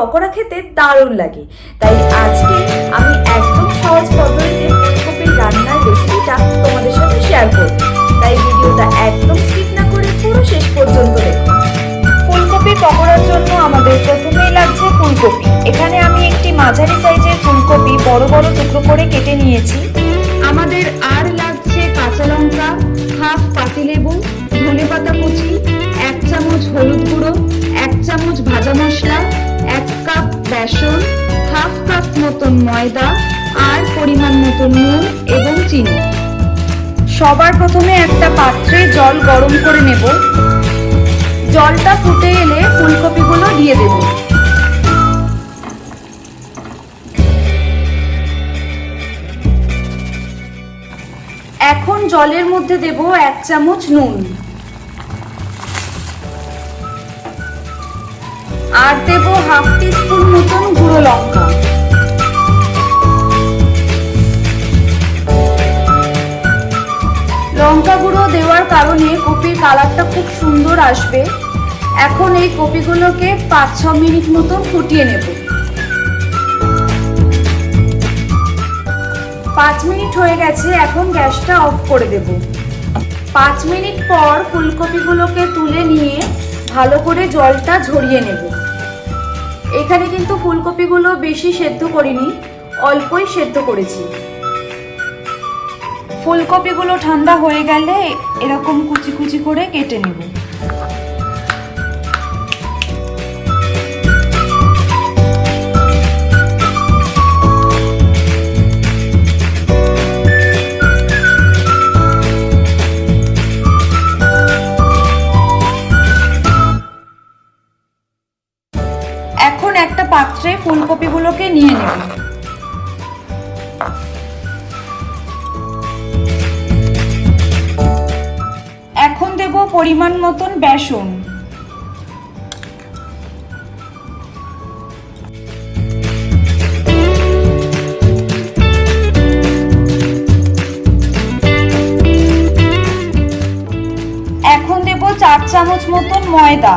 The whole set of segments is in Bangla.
পকোড়া খেতে দারুণ লাগে। তাই আজকে আমি একদম সহজ পদ্ধতিতে ফুলকপির রান্নার রেসিপিটা তোমাদের সাথে শেয়ার করব। তাই ভিডিওটা একদম স্কিপ না করে পুরো শেষ পর্যন্ত দেখো। ফুলকপির পকোড়ার জন্য আমাদের প্রথমেই লাগছে ফুলকপি। এখানে আমি একটি মাঝারি সাইজের ফুলকপি বড় বড় টুকরো করে কেটে নিয়েছি। আমাদের আর লাগছে কাঁচা লঙ্কা, হাফ পাতিলেবু, ধনেপাতা কুচি, 1 চামচ হলুদ গুঁড়ো, 1 চামচ ভাজা মশলা, 1 কাপ বেসন, হাফ কাপ মতন ময়দা আর পরিমাণ মতন নুন এবং চিনি। সবার প্রথমে একটা পাত্রে জল গরম করে নেব। জলটা ফুটে এলে ফুলকপিগুলো দিয়ে দেব। এখন জলের মধ্যে দেব 1 চামচ নুন আর দেব হাফ টিস্পুন মতন গুঁড়ো লঙ্কা। লঙ্কা গুঁড়ো দেওয়ার কারণে কপির কালারটা খুব সুন্দর আসবে। এখন এই কপিগুলোকে 5-6 মিনিট মতন ফুটিয়ে নেব। 5 মিনিট হয়ে গেছে, এখন গ্যাসটা অফ করে দেব। 5 মিনিট পর ফুলকপিগুলোকে তুলে নিয়ে ভালো করে জলটা ঝরিয়ে নেব। এখানে কিন্তু ফুলকপিগুলো বেশি সেদ্ধ করিনি, অল্পই সেদ্ধ করেছি। ফুলকপিগুলো ঠান্ডা হয়ে গেলে এরকম কুচি কুচি করে কেটে নেব। এখন একটা পাত্রে ফুলকপিগুলোকে নিয়ে নেব। এখন দেব পরিমাণ মতন বেসন। এখন দেব 4 চামচ মতন ময়দা।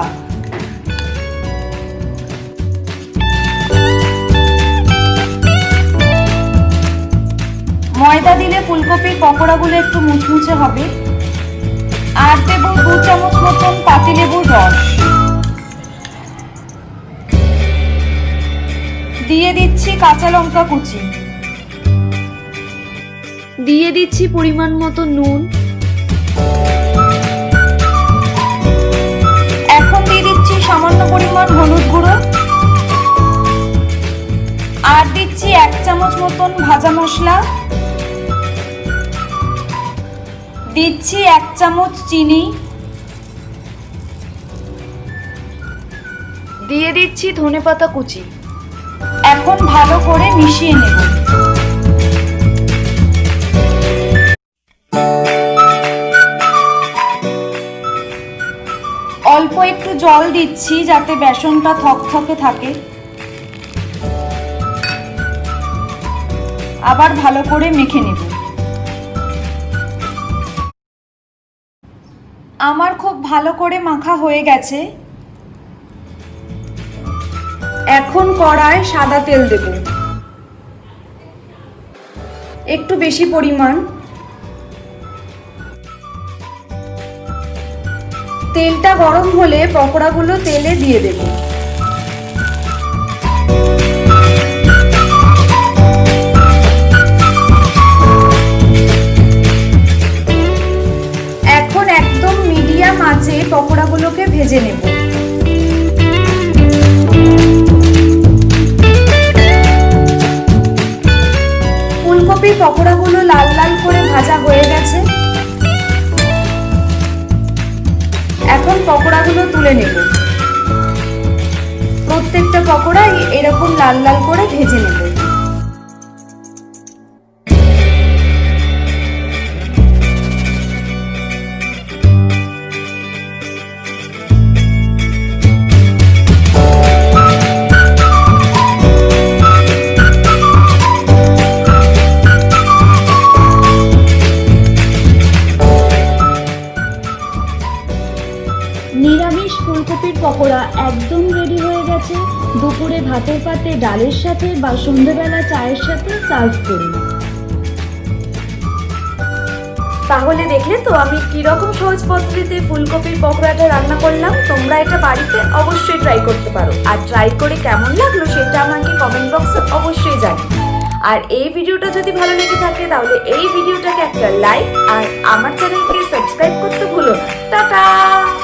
ময়দা দিলে ফুলকপির পকোড়াগুলো একটু মুচমুচে হবে। আর দেব 2 চামচ মতন পাতিলেবুর রস। দিয়ে দিচ্ছি কাঁচা লঙ্কা কুচি। দিয়ে দিচ্ছি পরিমাণ মতো নুন। এখন দিয়ে দিচ্ছি সামান্য পরিমাণ হলুদ গুঁড়ো। আর দিচ্ছি 1 চামচ মতন ভাজা মশলা। দিচ্ছি 1 চামচ চিনি। দিয়ে দিচ্ছি ধনেপাতা কুচি। এখন ভালো করে মিশিয়ে নেব। অল্প একটু জল দিচ্ছি যাতে বেসনটা থকথকে থাকে। আবার ভালো করে মেখে নেব। আমার খুব ভালো করে মাখা হয়ে গেছে। এখন কড়ায় সাদা তেল দেব, একটু বেশি পরিমাণ। তেলটা গরম হলে পকোড়াগুলো তেলে দিয়ে দেব। এখন একদম মিডিয়াম আঁচে পকোড়াগুলোকে ভেজে নেব। ফুলকপির পকোড়াগুলো লাল লাল করে ভাজা হয়ে গেছে। এখন পকোড়াগুলো তুলে নেব। প্রত্যেকটা পকোড়াই এরকম লাল লাল করে ভেজে নেব। নিরামিষ ফুলকপির পকোড়া একদম রেডি হয়ে গেছে। দুপুরে ভাতের পাতে ডালের সাথে বা সন্ধ্যেবেলা চায়ের সাথে সার্ভ করুন। তাহলে দেখলে তো আমি কিরকম সহজ পদ্ধতিতে ফুলকপির পকোড়াটা রান্না করলাম। তোমরা এটা বাড়িতে অবশ্যই ট্রাই করতে পারো, আর ট্রাই করে কেমন লাগলো সেটা আমাকে কমেন্ট বক্সে অবশ্যই জানাও। আর এই ভিডিওটা যদি ভালো লেগে থাকে তাহলে এই ভিডিওটাকে একটা লাইক আর আমার চ্যানেলকে সাবস্ক্রাইব করতে ভুলো না। টাটা।